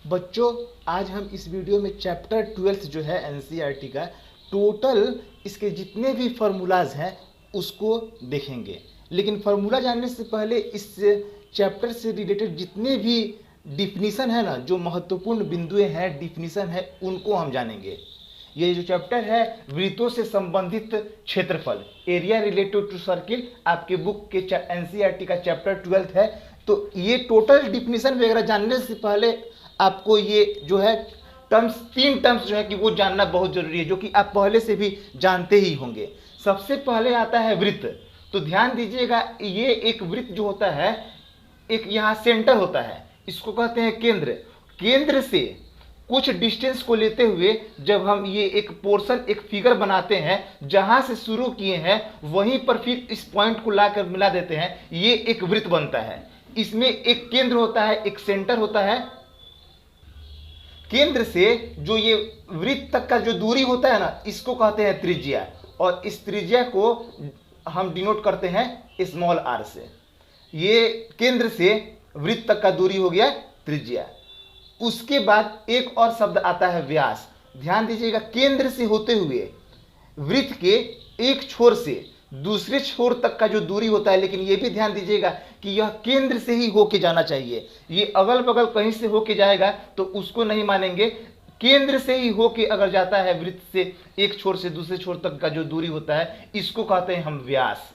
बच्चों, आज हम इस वीडियो में चैप्टर 12 जो है एनसीईआरटी का टोटल इसके जितने भी फार्मूलाज हैं उसको देखेंगे। लेकिन फार्मूला जानने से पहले इस चैप्टर से रिलेटेड जितने भी डिफिनीसन है ना, जो महत्वपूर्ण बिंदुएं हैं, डिफिनीसन है, उनको हम जानेंगे। ये जो चैप्टर है वृत्तों से संबंधित क्षेत्रफल, एरिया रिलेटेड टू सर्किल, आपके बुक के एनसीईआरटी का चैप्टर 12 है। तो ये टोटल डिफिनीसन वगैरह जानने से पहले आपको ये जो है टर्म्स, 3 टर्म्स जो है कि वो जानना बहुत जरूरी है, जो कि आप पहले से भी जानते ही होंगे। सबसे पहले आता है वृत्त। तो ध्यान दीजिएगा, ये एक वृत्त जो होता है, एक यहाँ सेंटर होता है, इसको कहते हैं केंद्र। केंद्र से कुछ डिस्टेंस को लेते हुए जब हम ये एक पोर्शन, एक फिगर बनाते हैं, जहां से शुरू किए हैं वहीं पर फिर इस पॉइंट को लाकर मिला देते हैं, ये एक वृत्त बनता है। इसमें एक केंद्र होता है, एक सेंटर होता है। केंद्र से जो ये वृत्त तक का जो दूरी होता है ना, इसको कहते हैं त्रिज्या, और इस त्रिज्या को हम डिनोट करते हैं स्मॉल आर से। ये केंद्र से वृत्त तक का दूरी हो गया त्रिज्या। उसके बाद एक और शब्द आता है व्यास। ध्यान दीजिएगा, केंद्र से होते हुए वृत्त के एक छोर से दूसरे छोर तक का जो दूरी होता है, लेकिन यह भी ध्यान दीजिएगा कि यह केंद्र से ही होके जाना चाहिए। ये अगल बगल कहीं से होके जाएगा तो उसको नहीं मानेंगे। केंद्र से ही होके अगर जाता है, वृत्त से एक छोर से दूसरे छोर तक का जो दूरी होता है, इसको कहते हैं हम व्यास,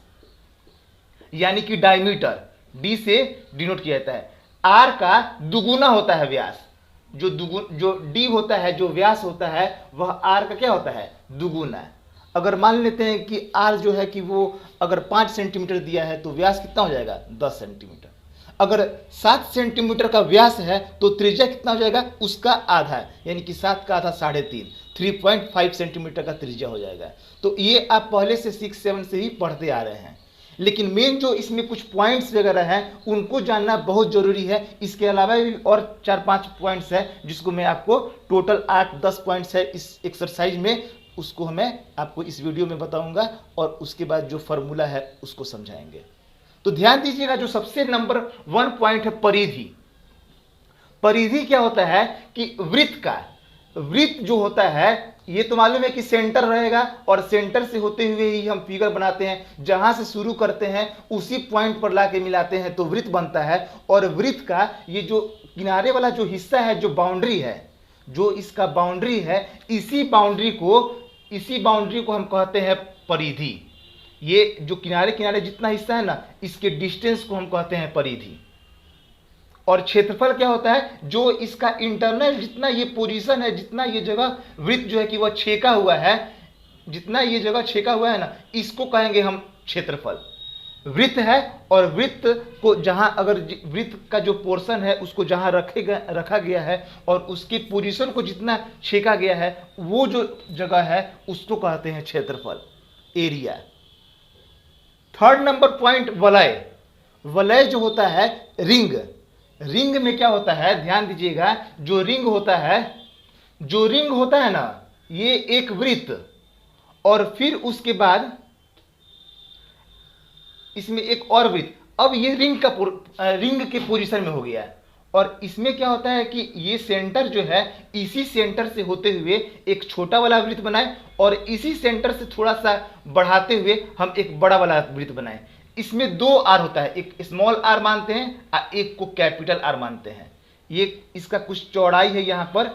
यानी कि डायमीटर। डी से डिनोट किया जाता है। आर का दुगुना होता है व्यास। जो डी होता है, जो व्यास होता है, वह आर का क्या होता है? दुगुना। अगर मान लेते हैं कि आर जो है कि वो अगर 5 सेंटीमीटर दिया है तो व्यास कितना हो जाएगा? 10 सेंटीमीटर। अगर 7 सेंटीमीटर का व्यास है तो त्रिज्या कितना हो जाएगा? उसका आधा, यानी कि 7 का आधा 3.5, 3.5 सेंटीमीटर का त्रिज्या हो जाएगा। तो ये आप पहले से 6-7 से ही पढ़ते आ रहे हैं। लेकिन मेन जो इसमें कुछ पॉइंट्स वगैरह हैं उनको जानना बहुत जरूरी है। इसके अलावा भी और 4-5 पॉइंट्स है, जिसको मैं आपको टोटल 8-10 पॉइंट्स है इस एक्सरसाइज में, उसको मैं आपको इस वीडियो में बताऊंगा, और उसके बाद जो फॉर्मूला है उसको समझाएंगे। तो ध्यान दीजिएगा, जो सबसे नंबर 1 पॉइंट है परिधि। परिधि क्या होता है कि वृत्त जो होता है, ये तो मालूम है कि सेंटर रहेगा, और सेंटर से होते हुए ही हम फिगर बनाते हैं। जहां से शुरू करते हैं उसी पॉइंट पर लाके मिलाते हैं तो वृत्त बनता है। और वृत्त का ये जो किनारे वाला जो हिस्सा है, जो बाउंड्री है, जो इसका बाउंड्री है, इसी बाउंड्री को हम कहते हैं परिधि। ये जो किनारे किनारे जितना हिस्सा है ना, इसके डिस्टेंस को हम कहते हैं परिधि। और क्षेत्रफल क्या होता है? जो इसका इंटरनल जितना ये पोजीशन है, जितना ये जगह वृत्त जो है कि वह छेका हुआ है, जितना ये जगह छेका हुआ है ना, इसको कहेंगे हम क्षेत्रफल। वृत्त है, और वृत्त को जहां अगर वृत्त का जो पोर्शन है उसको जहां रखा गया है और उसकी पोजीशन को जितना छेका गया है, वो जो जगह है उसको कहते हैं क्षेत्रफल, एरिया। थर्ड नंबर पॉइंट वलय। वलय जो होता है, रिंग में क्या होता है? ध्यान दीजिएगा, जो रिंग होता है ना, ये एक वृत्त, और फिर उसके बाद इसमें एक और वृत्त। अब ये रिंग के पोजीशन में हो गया है। और इसमें क्या होता है कि ये सेंटर जो है, इसी सेंटर से होते हुए एक छोटा वाला वृत्त बनाए, और इसी सेंटर से थोड़ा सा बढ़ाते हुए हम एक बड़ा वाला वृत्त बनाए। इसमें 2 आर होता है, एक स्मॉल आर मानते हैं और एक को कैपिटल आर मानते हैं। ये इसका कुछ चौड़ाई है यहाँ पर।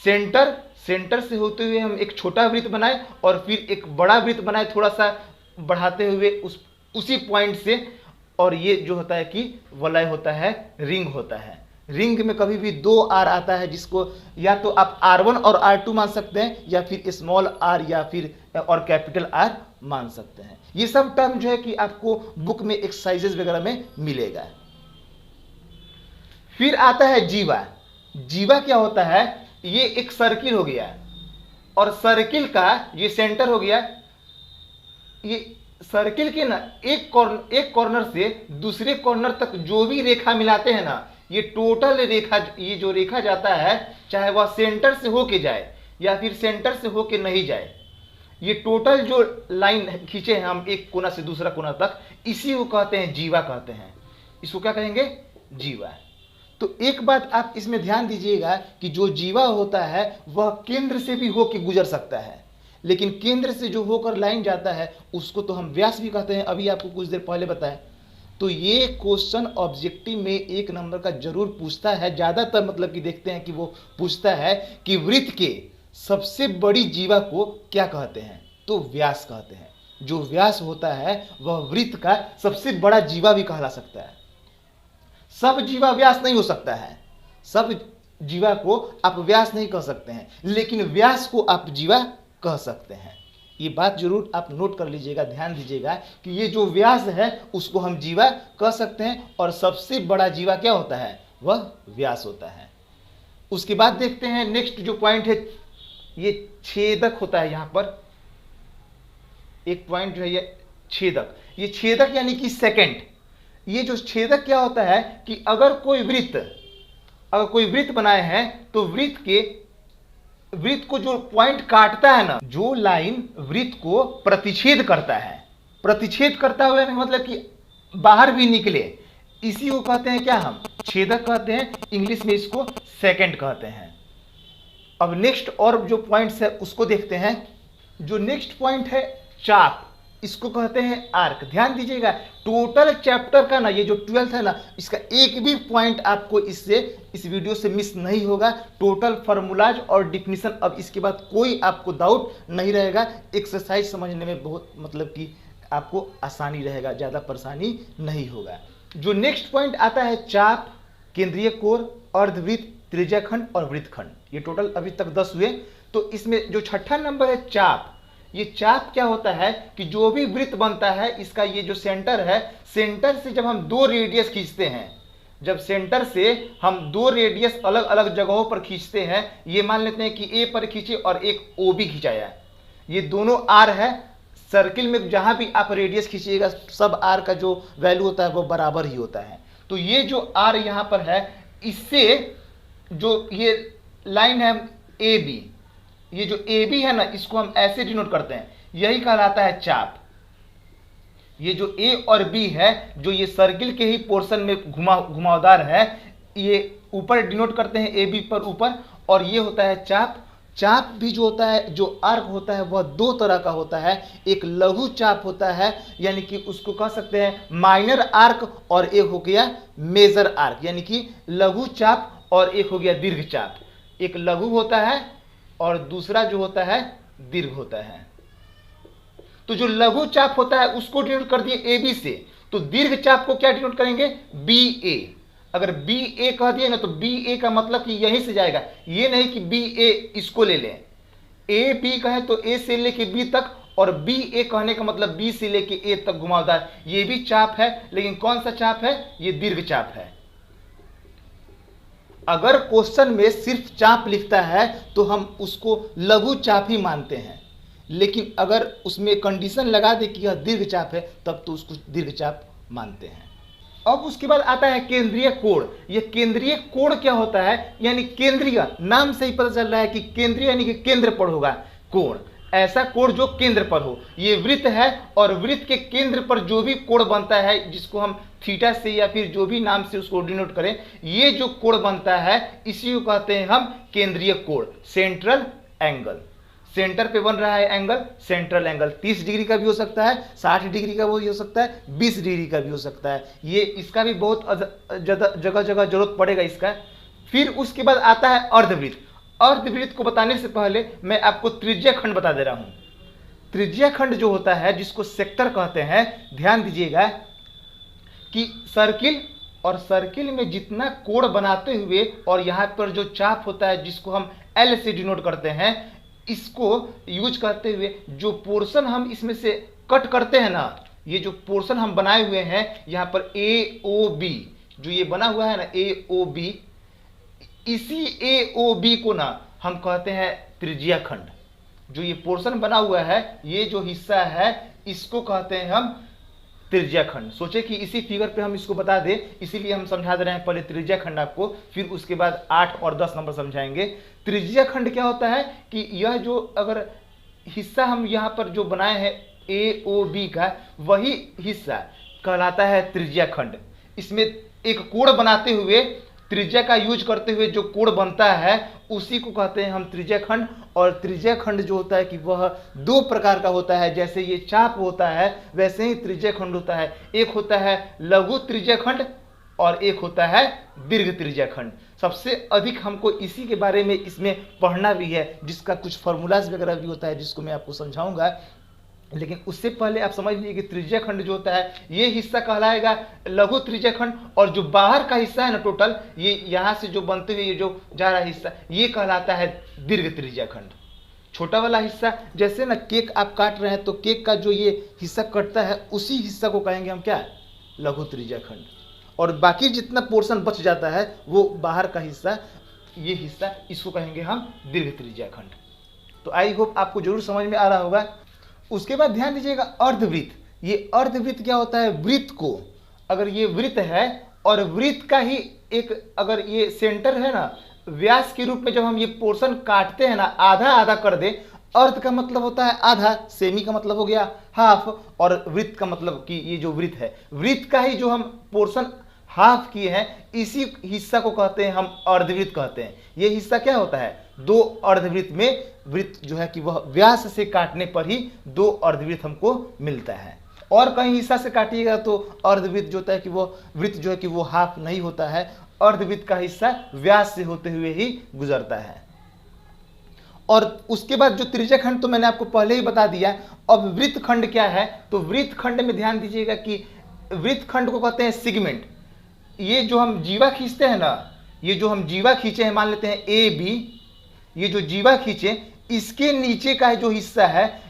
सेंटर से होते हुए हम एक छोटा वृत्त बनाए, और फिर एक बड़ा वृत्त बनाए थोड़ा सा बढ़ाते हुए उसी पॉइंट से। और ये जो होता है कि वलय होता है, रिंग होता है। रिंग में कभी भी 2 आर आता है, जिसको या तो आप R1 और R2 मान सकते हैं, या फिर स्मॉल आर या फिर और कैपिटल आर मान सकते हैं। ये सब टर्म जो है कि आपको बुक में एक्सरसाइजेस वगैरह में मिलेगा। फिर आता है जीवा। जीवा क्या होता है? ये एक सर्किल हो गया, और सर्किल का ये सेंटर हो गया। ये सर्किल के ना एक कॉर्नर से दूसरे कॉर्नर तक जो भी रेखा मिलाते हैं ना, ये टोटल रेखा, ये जो रेखा जाता है, चाहे वह सेंटर से होके जाए या फिर सेंटर से होके नहीं जाए, ये टोटल जो लाइन खींचे हैं हम एक कोना से दूसरा कोना तक, इसी को कहते हैं जीवा कहते हैं। इसको क्या कहेंगे? जीवा। तो एक बात आप इसमें ध्यान दीजिएगा कि जो जीवा होता है वह केंद्र से भी होकर गुजर सकता है, लेकिन केंद्र से जो होकर लाइन जाता है उसको तो हम व्यास भी कहते हैं, अभी आपको कुछ देर पहले बताया। तो ये क्वेश्चन ऑब्जेक्टिव में 1 नंबर का जरूर पूछता है, ज़्यादातर मतलब कि देखते हैं कि वो पूछता है कि वृत्त के सबसे बड़ी जीवा को क्या कहते हैं, तो व्यास कहते हैं। जो व्यास होता है वह वृत्त का सबसे बड़ा जीवा भी कहला सकता है। सब जीवा व्यास नहीं हो सकता है, सब जीवा को आप व्यास नहीं कह सकते हैं, लेकिन व्यास को आप जीवा कह सकते हैं। ये बात जरूर आप नोट कर लीजिएगा, ध्यान दीजिएगा कि ये जो व्यास है उसको हम जीवा कह सकते हैं, और सबसे बड़ा जीवा क्या होता है, वह व्यास होता है। उसके बाद देखते हैं नेक्स्ट जो पॉइंट है, ये छेदक होता है। यहाँ पर एक पॉइंट जो है ये छेदक, ये छेदक यानी कि सेकंड। ये जो छेदक क्या होता है कि अगर कोई वृत्त बनाए हैं तो वृत्त को जो पॉइंट काटता है ना, जो लाइन वृत्त को प्रतिच्छेद करता है, प्रतिच्छेद करता हुआ मतलब कि बाहर भी निकले, इसी को कहते हैं क्या, हम छेदक कहते हैं। इंग्लिश में इसको सेकंड कहते हैं। अब नेक्स्ट और जो पॉइंट्स है उसको देखते हैं। जो नेक्स्ट पॉइंट है चाप, इसको कहते हैं आर्क। ध्यान दीजिएगा, टोटल चैप्टर का ना, ये जो 12th है ना, इसका एक भी पॉइंट आपको इस वीडियो से मिस नहीं होगा। टोटल फार्मूलाज और डिफिनीशन, अब इसके बाद कोई आपको डाउट नहीं रहेगा। एक्सरसाइज समझने में बहुत मतलब कि आपको आसानी रहेगा, ज़्यादा परेशानी नहीं होगा। जो नेक्स्ट पॉइंट आता है चाप, केंद्रीय कोर, अर्धवृत्त, त्रिज्याखंड और वृत्तखंड, ये टोटल अभी तक 10 हुए। तो इसमें जो छठा नंबर है चाप, ये चाप क्या होता है कि जो भी वृत्त बनता है इसका ये जो सेंटर है, सेंटर से जब हम 2 रेडियस खींचते हैं, जब सेंटर से हम 2 रेडियस अलग अलग जगहों पर खींचते हैं, ये मान लेते हैं कि ए पर खींचे और एक ओ भी खिंचाया, ये दोनों आर है। सर्किल में जहां भी आप रेडियस खींचिएगा सब आर का जो वैल्यू होता है वो बराबर ही होता है। तो ये जो आर यहां पर है, इससे जो ये लाइन है ए बी, ये जो ए बी है ना, इसको हम ऐसे डिनोट करते हैं, यही कहलाता है चाप। ये जो ए और बी है, जो ये सर्किल के ही पोर्शन में घुमावदार है, ये ऊपर डिनोट करते हैं ए बी पर ऊपर, और ये होता है चाप। चाप भी जो होता है, जो आर्क होता है, वह 2 तरह का होता है। एक लघु चाप होता है, यानी कि उसको कह सकते हैं माइनर आर्क, और एक हो गया मेजर आर्क, यानी कि लघु चाप और एक हो गया दीर्घ चाप। एक लघु होता है और दूसरा जो होता है दीर्घ होता है। तो जो लघु चाप होता है उसको डिनोट कर दिए ए बी से, तो दीर्घ चाप को क्या डिनोट करेंगे, बी ए। अगर बी ए कह दिए ना, तो बी ए का मतलब कि यहीं से जाएगा, ये नहीं कि बी ए इसको ले लें। ए बी कहे तो ए से लेके बी तक, और बी ए कहने का मतलब बी से लेके ए तक घुमावदार, ये भी चाप है, लेकिन कौन सा चाप है, ये दीर्घ चाप है। अगर क्वेश्चन में सिर्फ चाप लिखता है तो हम उसको लघु चाप ही मानते हैं, लेकिन अगर उसमें कंडीशन लगा दे कि यह दीर्घ चाप है, तब तो उसको दीर्घ चाप मानते हैं। अब उसके बाद आता है केंद्रीय कोण। यह केंद्रीय कोण क्या होता है, यानी केंद्रीय, नाम से ही पता चल रहा है कि केंद्रीय यानी कि केंद्र पर होगा कोण, ऐसा कोण जो केंद्र पर हो। ये वृत्त है, और वृत्त के केंद्र पर जो भी कोण बनता है, जिसको हम थीटा से या फिर जो भी नाम से उसको डिनोट करें, ये जो कोण बनता है इसी को कहते हैं हम केंद्रीय कोण, सेंट्रल एंगल। सेंटर पे बन रहा है एंगल, सेंट्रल एंगल 30 डिग्री का भी हो सकता है, 60 डिग्री का भी हो सकता है, 20 डिग्री का भी हो सकता है। ये इसका भी बहुत जगह जगह जरूरत पड़ेगा इसका। फिर उसके बाद आता है अर्धवृत्त। अर्धवृत्त को बताने से पहले मैं आपको त्रिज्याखंड बता दे रहा हूं। त्रिज्याखंड जो होता है, जिसको सेक्टर कहते हैं, ध्यान दीजिएगा कि सर्किल और सर्किल में जितना कोण बनाते हुए, और यहाँ पर जो चाप होता है जिसको हम एल से डिनोट करते हैं, इसको यूज करते हुए जो पोर्शन हम इसमें से कट करते हैं ना, ये जो पोर्शन हम बनाए हुए हैं यहाँ पर ए ओ बी, जो ये बना हुआ है ना ए ओ बी, इसी ए ओ बी को ना हम कहते हैं त्रिज्याखंड। जो ये पोर्शन बना हुआ है, ये जो हिस्सा है, इसको कहते हैं हम त्रिज्याखंड। सोचे कि इसी फिगर पे हम इसको बता दें, इसीलिए हम समझा दे रहे हैं पहले त्रिज्याखंड आपको, फिर उसके बाद 8 और 10 नंबर समझाएंगे। त्रिज्याखंड क्या होता है कि यह जो अगर हिस्सा हम यहाँ पर जो बनाए हैं ए ओ बी का, वही हिस्सा कहलाता है त्रिज्याखंड। इसमें एक कोण बनाते हुए त्रिज्या का यूज करते हुए जो कोण बनता है उसी को कहते हैं हम त्रिज्या खंड। और त्रिज्या खंड जो होता है कि वह दो प्रकार का होता है, जैसे ये चाप होता है वैसे ही त्रिज्या खंड होता है। एक होता है लघु त्रिज्या खंड और एक होता है दीर्घ त्रिज्या खंड। सबसे अधिक हमको इसी के बारे में इसमें पढ़ना भी है, जिसका कुछ फॉर्मूलाज वगैरह भी होता है जिसको मैं आपको समझाऊंगा। लेकिन उससे पहले आप समझ लीजिए कि त्रिज्या खंड जो होता है ये हिस्सा कहलाएगा लघु त्रिज्या खंड, और जो बाहर का हिस्सा है ना टोटल, ये यहाँ से जो बनते हुए ये जो जा रहा है हिस्सा, ये कहलाता है दीर्घ त्रिज्या खंड। छोटा वाला हिस्सा, जैसे ना केक आप काट रहे हैं तो केक का जो ये हिस्सा कटता है उसी हिस्सा को कहेंगे हम क्या, लघु त्रिज्या खंड। और बाकी जितना पोर्शन बच जाता है वो बाहर का हिस्सा, ये हिस्सा, इसको कहेंगे हम दीर्घ त्रिज्या खंड। तो आई होप आपको जरूर समझ में आ रहा होगा। उसके बाद ध्यान दीजिएगा अर्धवृत्त। ये अर्धवृत्त क्या होता है, वृत्त को, अगर ये वृत्त है और वृत्त का ही एक, अगर ये सेंटर है ना, व्यास के रूप में जब हम ये पोर्शन काटते हैं ना, आधा आधा कर दे, अर्ध का मतलब होता है आधा, सेमी का मतलब हो गया हाफ, और वृत्त का मतलब कि ये जो वृत्त है, वृत्त का ही जो हम पोर्शन हाफ किए हैं, इसी हिस्सा को कहते हैं हम अर्धवृत्त कहते हैं। ये हिस्सा क्या होता है, दो अर्धवृत्त में, वृत्त जो है कि वह व्यास से काटने पर ही दो अर्धवृत्त हमको मिलता है। और कहीं हिस्सा से काटिएगा तो अर्धवृत्त जो होता है कि वो वृत्त जो है कि वो हाफ नहीं होता है, अर्धवृत्त का हिस्सा व्यास से होते हुए ही गुजरता है। और उसके बाद जो त्रिज्या खंड तो मैंने आपको पहले ही बता दिया। अब वृत्त खंड क्या है, तो वृत्त खंड में ध्यान दीजिएगा कि वृत्त खंड को कहते हैं सेगमेंट। ये जो हम जीवा खींचते हैं ना, ये जो हम जीवा खींचे हैं, मान लेते हैं ए बी, ये जो जीवा खींचे इसके नीचे का जो हिस्सा है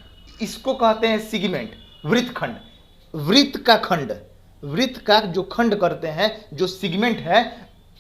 इसको कहते हैं सेगमेंट, वृत्त खंड। वृत्त का खंड, वृत्त का जो खंड करते हैं, जो सेगमेंट है,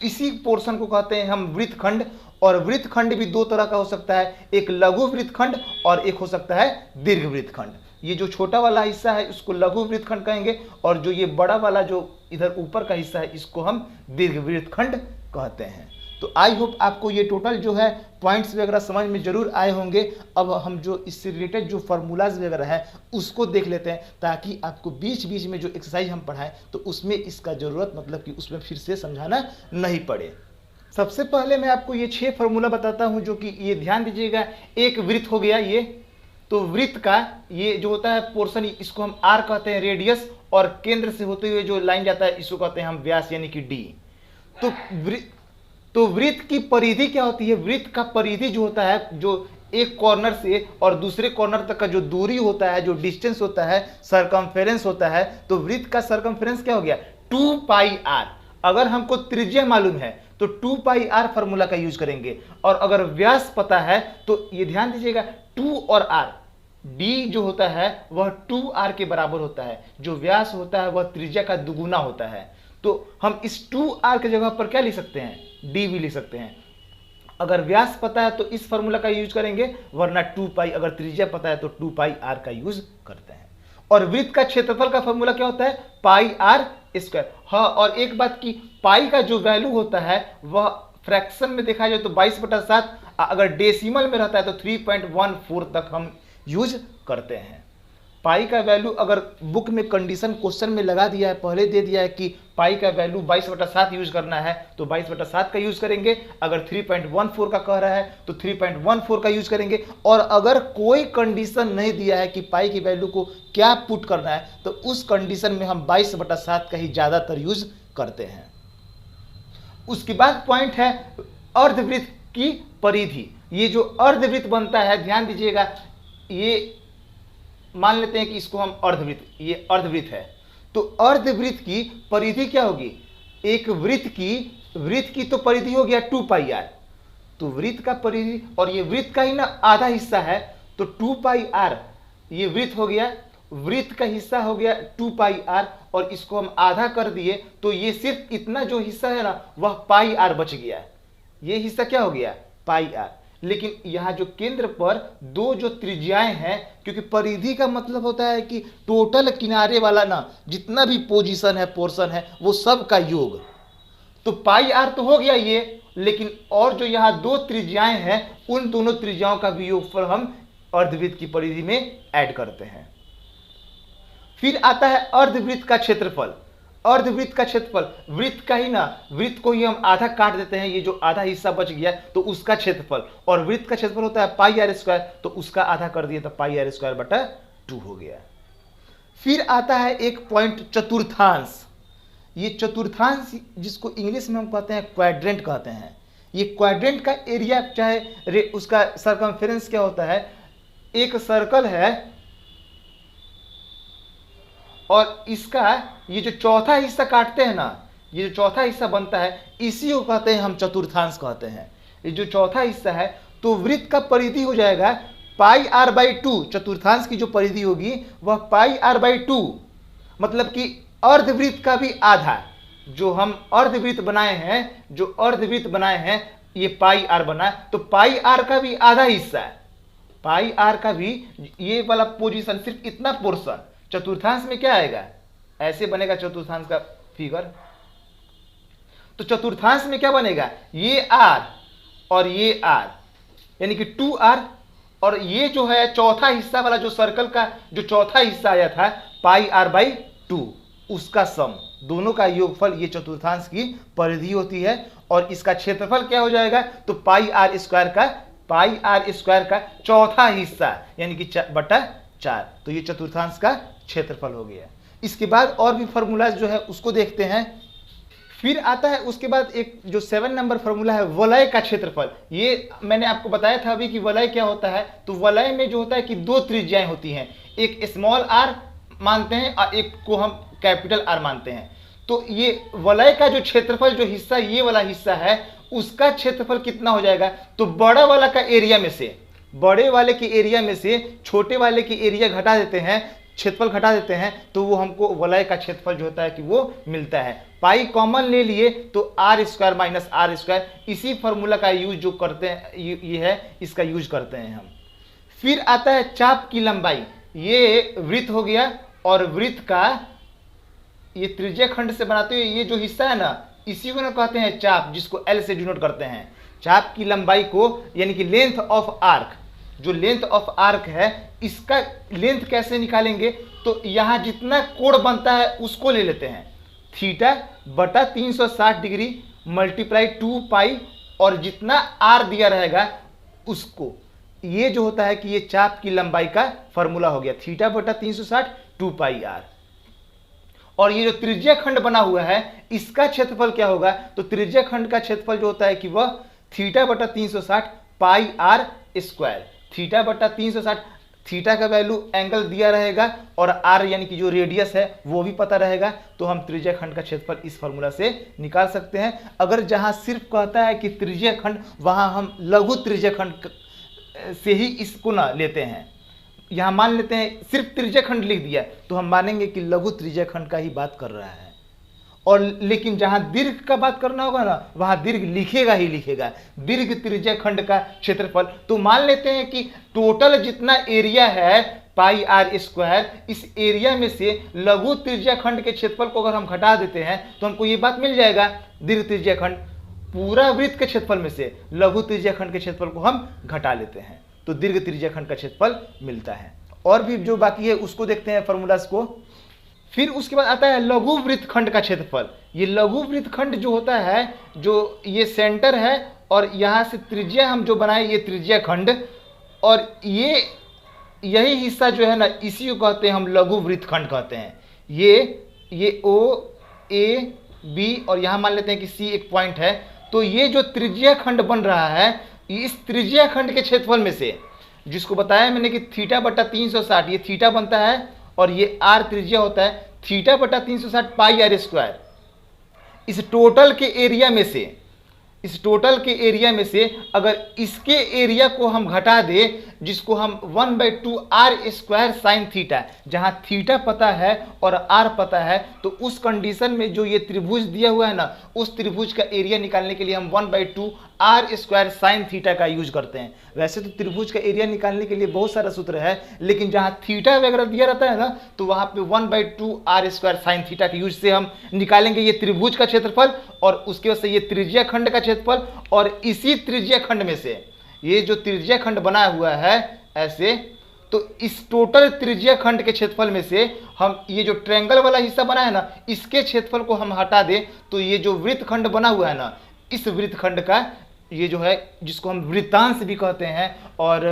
इसी पोर्शन को कहते हैं हम वृत्त खंड। और वृत्त खंड भी दो तरह का हो सकता है, एक लघु वृत्त खंड और एक हो सकता है दीर्घ वृत्त खंड। ये जो छोटा वाला हिस्सा है इसको लघु वृत्त खंड कहेंगे, और जो ये बड़ा वाला जो इधर ऊपर का हिस्सा है इसको हम दीर्घ वृत्त खंड कहते हैं। तो आई होप आपको ये टोटल जो है पॉइंट्स वगैरह समझ में जरूर आए होंगे। अब हम जो इससे रिलेटेड जो फार्मूलाज वगैरह है उसको देख लेते हैं, ताकि आपको बीच बीच में जो एक्सरसाइज हम पढ़ाएं तो उसमें इसका ज़रूरत, मतलब कि उसमें फिर से समझाना नहीं पड़े। सबसे पहले मैं आपको ये 6 फार्मूला बताता हूँ, जो कि ये ध्यान दीजिएगा। एक वृत्त हो गया ये, तो वृत्त का ये जो होता है पोर्शन, इसको हम आर कहते हैं, रेडियस, और केंद्र से होते हुए जो लाइन जाता है इसको कहते हैं हम व्यास यानी कि डी। तो वृत्त की परिधि क्या होती है, वृत्त का परिधि जो होता है, जो एक कॉर्नर से और दूसरे कॉर्नर तक का जो दूरी होता है, जो डिस्टेंस होता है, सरकमफेरेंस होता है, तो वृत्त का सरकमफेरेंस क्या हो गया, 2 पाई आर। अगर हमको त्रिज्या मालूम है तो 2 पाई आर फार्मूला का यूज करेंगे, और अगर व्यास पता है तो ये ध्यान दीजिएगा 2 और आर, डी जो होता है वह 2r के बराबर होता है, जो व्यास होता है वह त्रिज्या का दुगुना होता है। तो हम इस 2r के जगह पर क्या लिख सकते हैं, d भी लिख सकते हैं। अगर व्यास पता है तो इस फार्मूला का यूज करेंगे, वरना 2 पाई, अगर त्रिज्या पता है तो 2 पाई आर का यूज करते हैं। और वृत्त का क्षेत्रफल का फार्मूला क्या होता है, पाई आर स्क्वायर। हाँ, और एक बात की, पाई का जो वैल्यू होता है वह फ्रैक्शन में देखा जाए तो 22/7, अगर डेसिमल में रहता है तो 3.14 तक हम यूज करते हैं। पाई का वैल्यू अगर बुक में कंडीशन क्वेश्चन में लगा दिया है, पहले दे दिया है कि पाई का वैल्यू 22/7 यूज करना है, तो 22/7 का यूज करेंगे। अगर 3.14 का कह रहा है तो 3.14 का यूज करेंगे। और अगर कोई कंडीशन नहीं दिया है कि पाई की वैल्यू को क्या पुट करना है, तो उस कंडीशन में हम 22/7 का ही ज़्यादातर यूज करते हैं। उसके बाद पॉइंट है अर्धवृत्त की परिधि। ये जो अर्धवृत्त बनता है, ध्यान दीजिएगा, ये मान लेते हैं कि इसको हम अर्धवृत्त, ये अर्धवृत्त है, तो अर्धवृत्त की परिधि क्या होगी, एक वृत्त की तो परिधि हो गया 2 पाई आर। तो वृत्त का परिधि, और ये वृत्त का ही ना आधा हिस्सा है, तो 2 पाई आर, ये वृत्त हो गया, वृत्त का हिस्सा हो गया 2 पाई आर, और इसको हम आधा कर दिए तो ये सिर्फ इतना जो हिस्सा है ना वह पाई आर बच गया। ये हिस्सा क्या हो गया, पाई आर। लेकिन यहाँ जो केंद्र पर दो जो त्रिज्याएं हैं, क्योंकि परिधि का मतलब होता है कि टोटल किनारे वाला ना जितना भी पोजीशन है, पोर्शन है, वो सब का योग। तो पाई आर तो हो गया ये, लेकिन और जो यहाँ दो त्रिज्याएं हैं उन दोनों त्रिज्याओं का भी योगफल हम अर्धवृत्त की परिधि में ऐड करते हैं। फिर आता है अर्धवृत्त का क्षेत्रफल। अर्धवृत्त का क्षेत्रफल, वृत्त का ही ना, वृत्त को ही हम आधा काट देते हैं, ये जो आधा हिस्सा बच गया तो उसका क्षेत्रफल, और वृत्त का क्षेत्रफल होता है पाई आर स्क्वायर, तो उसका आधा कर दिया तो पाई आर स्क्वायर बटा 2 हो गया। फिर आता है एक पॉइंट चतुर्थांश। ये चतुर्थांश जिसको इंग्लिश में हम कहते हैं क्वाड्रेंट कहते हैं। ये क्वाड्रेंट का एरिया चाहे उसका सरकमफेरेंस क्या होता है, एक सर्कल है और इसका ये जो चौथा हिस्सा काटते हैं ना, ये जो चौथा हिस्सा बनता है इसी को कहते हैं हम चतुर्थांश कहते हैं। ये जो चौथा हिस्सा है तो वृत्त का परिधि हो जाएगा पाई आर बाई 2। चतुर्थांश की जो परिधि होगी वह पाई आर बाई 2, मतलब कि अर्धवृत्त का भी आधा। जो हम अर्धवृत्त बनाए हैं, जो अर्धवृत्त बनाए हैं ये पाई आर बना, तो पाई आर का भी आधा हिस्सा है, पाई आर का भी ये वाला पोजीशन, सिर्फ इतना पोर्शन। चतुर्थांश में क्या आएगा, ऐसे बनेगा चतुर्थांश का फिगर। तो चतुर्थांश में क्या बनेगा, ये आर और ये आर, यानी कि 2r, और ये जो है चौथा हिस्सा वाला जो सर्कल का जो चौथा हिस्सा आया था पाई आर बाई 2, उसका सम, दोनों का योगफल ये चतुर्थांश की परिधि होती है। और इसका क्षेत्रफल क्या हो जाएगा, तो पाई आर स्क्वायर का चौथा हिस्सा, यानी कि बटा 4, तो ये चतुर्थांश का क्षेत्रफल हो गया। इसके बाद और भी फॉर्मूला जो है उसको देखते हैं। फिर आता है उसके बाद एक जो 7 नंबर फॉर्मूला है वलय का क्षेत्रफल। ये मैंने आपको बताया था अभी कि वलय क्या होता है। तो वलय में जो होता है कि 2 त्रिज्याएं होती हैं, एक स्मॉल आर मानते हैं और एक को हम कैपिटल आर मानते हैं। तो ये वलय का जो क्षेत्रफल, जो हिस्सा ये वाला हिस्सा है, उसका क्षेत्रफल कितना हो जाएगा, तो बड़ा वाला का एरिया में से, बड़े वाले के एरिया में से छोटे वाले की एरिया घटा देते हैं, क्षेत्रफल घटा देते हैं, तो वो हमको वलय का क्षेत्रफल जो होता है कि वो मिलता है। पाई कॉमन ले लिए तो R square minus R square, इसी फॉर्मूला का यूज जो करते हैं ये है, इसका यूज करते हैं हम। फिर आता है चाप की लंबाई। ये वृत्त हो गया और वृत्त का ये त्रिज्या खंड से बनाते हुए ये जो हिस्सा है ना, इसी को ना कहते हैं चाप, जिसको एल से डिनोट करते हैं। चाप की लंबाई को, यानी कि लेंथ ऑफ आर्क, जो लेंथ ऑफ आर्क है इसका लेंथ कैसे निकालेंगे, तो यहाँ जितना कोण बनता है उसको ले लेते हैं, थीटा बटा 360 डिग्री मल्टीप्लाई 2 पाई, और जितना आर दिया रहेगा उसको, ये जो होता है कि ये चाप की लंबाई का फॉर्मूला हो गया, थीटा बटा 360 2 पाई आर। और ये जो त्रिज्या खंड बना हुआ है इसका क्षेत्रफल क्या होगा, तो त्रिज्या खंड का क्षेत्रफल जो होता है कि वह थीटा बटा 360 पाई आर स्क्वायर। थीटा बटा 360, थीटा का वैल्यू एंगल दिया रहेगा और आर यानी कि जो रेडियस है वो भी पता रहेगा, तो हम त्रिज्या खंड का क्षेत्रफल इस फॉर्मूला से निकाल सकते हैं। अगर जहां सिर्फ कहता है कि त्रिज्या खंड, वहां हम लघु त्रिज्या खंड से ही इसको ना लेते हैं। यहाँ मान लेते हैं सिर्फ त्रिज्या खंड लिख दिया तो हम मानेंगे कि लघु त्रिज्या खंड का ही बात कर रहा है, और लेकिन जहां दीर्घ का बात करना होगा ना, वहां दीर्घ लिखेगा ही लिखेगा, दीर्घ त्रिज्या खंड का क्षेत्रफल। तो मान लेते हैं कि टोटल जितना एरिया है पाई आर स्क्वायर, इस एरिया में से लघु त्रिज्या खंड के क्षेत्रफल को अगर हम घटा देते हैं तो हमको ये बात मिल जाएगा, दीर्घ त्रिज्या खंड पूरा वृत्त के क्षेत्रफल में से लघु त्रिज्या खंड के क्षेत्रफल को हम घटा लेते हैं, तो दीर्घ त्रिज्या खंड का क्षेत्रफल मिलता है। और भी जो बाकी है उसको देखते हैं फॉर्मूलास को। फिर उसके बाद आता है लघु वृत्त खंड का क्षेत्रफल। ये लघु वृत्त खंड जो होता है, जो ये सेंटर है और यहाँ से त्रिज्या हम जो बनाए ये त्रिज्या खंड, और ये यही हिस्सा जो है ना, इसी को कहते हैं हम लघु वृत्त खंड कहते हैं। ये ओ ए बी और यहाँ मान लेते हैं कि सी एक पॉइंट है, तो ये जो त्रिज्या खंड बन रहा है, इस त्रिज्या खंड के क्षेत्रफल में से, जिसको बताया मैंने कि थीटा बटा 360, ये थीटा बनता है और ये आर त्रिज्या होता है, थीटा बटा 360 पाई आर स्क्वायर। इस टोटल के एरिया में से, इस टोटल के एरिया में से अगर इसके एरिया को हम घटा दें, जिसको हम 1/2 आर स्क्वायर साइन थीटा, जहां थीटा पता है और आर पता है, तो उस कंडीशन में जो ये त्रिभुज दिया हुआ है ना, उस त्रिभुज का एरिया निकालने के लिए हम 1/2 आर स्क्वायर साइन थीटा का यूज करते हैं। वैसे तो त्रिभुज का एरिया निकालने के लिए बहुत सारा सूत्र है, लेकिन जहां थीटा वगैरह दिया रहता है ना, तो वहां पे 1/2 आर स्क्वायर साइन थीटा के यूज से हम निकालेंगे ये त्रिभुज का क्षेत्रफल, और उसके वजह से ये त्रिज्या खंड का क्षेत्रफल, और इसी त्रिज्या खंड में से ये जो त्रिज्या खंड बना हुआ है ऐसे, तो इस टोटल त्रिज्या खंड के क्षेत्रफल में से हम ये जो ट्रायंगल वाला हिस्सा बना है ना, इसके क्षेत्रफल को हम हटा दें तो ये जो वृत्तखंड बना हुआ है ना, इस वृत्तखंड का ये जो है, जिसको हम वृत्तांश भी कहते हैं और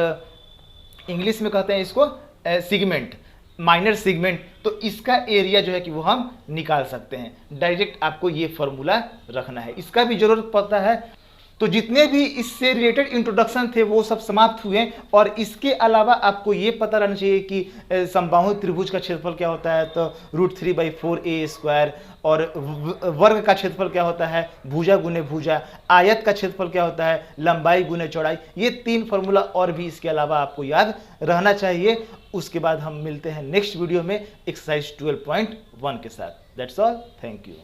इंग्लिश में कहते हैं इसको सेगमेंट, माइनर सेगमेंट, तो इसका एरिया जो है कि वो हम निकाल सकते हैं। डायरेक्ट आपको ये फॉर्मूला रखना है, इसका भी जरूरत पड़ता है। तो जितने भी इससे रिलेटेड इंट्रोडक्शन थे वो सब समाप्त हुए, और इसके अलावा आपको ये पता रहना चाहिए कि समबाहु त्रिभुज का क्षेत्रफल क्या होता है, तो √3/4a², और वर्ग का क्षेत्रफल क्या होता है, भुजा गुने भुजा, आयत का क्षेत्रफल क्या होता है, लंबाई गुने चौड़ाई। ये 3 फॉर्मूला और भी इसके अलावा आपको याद रहना चाहिए। उसके बाद हम मिलते हैं नेक्स्ट वीडियो में एक्सरसाइज 12.1 के साथ। That's all, thank you.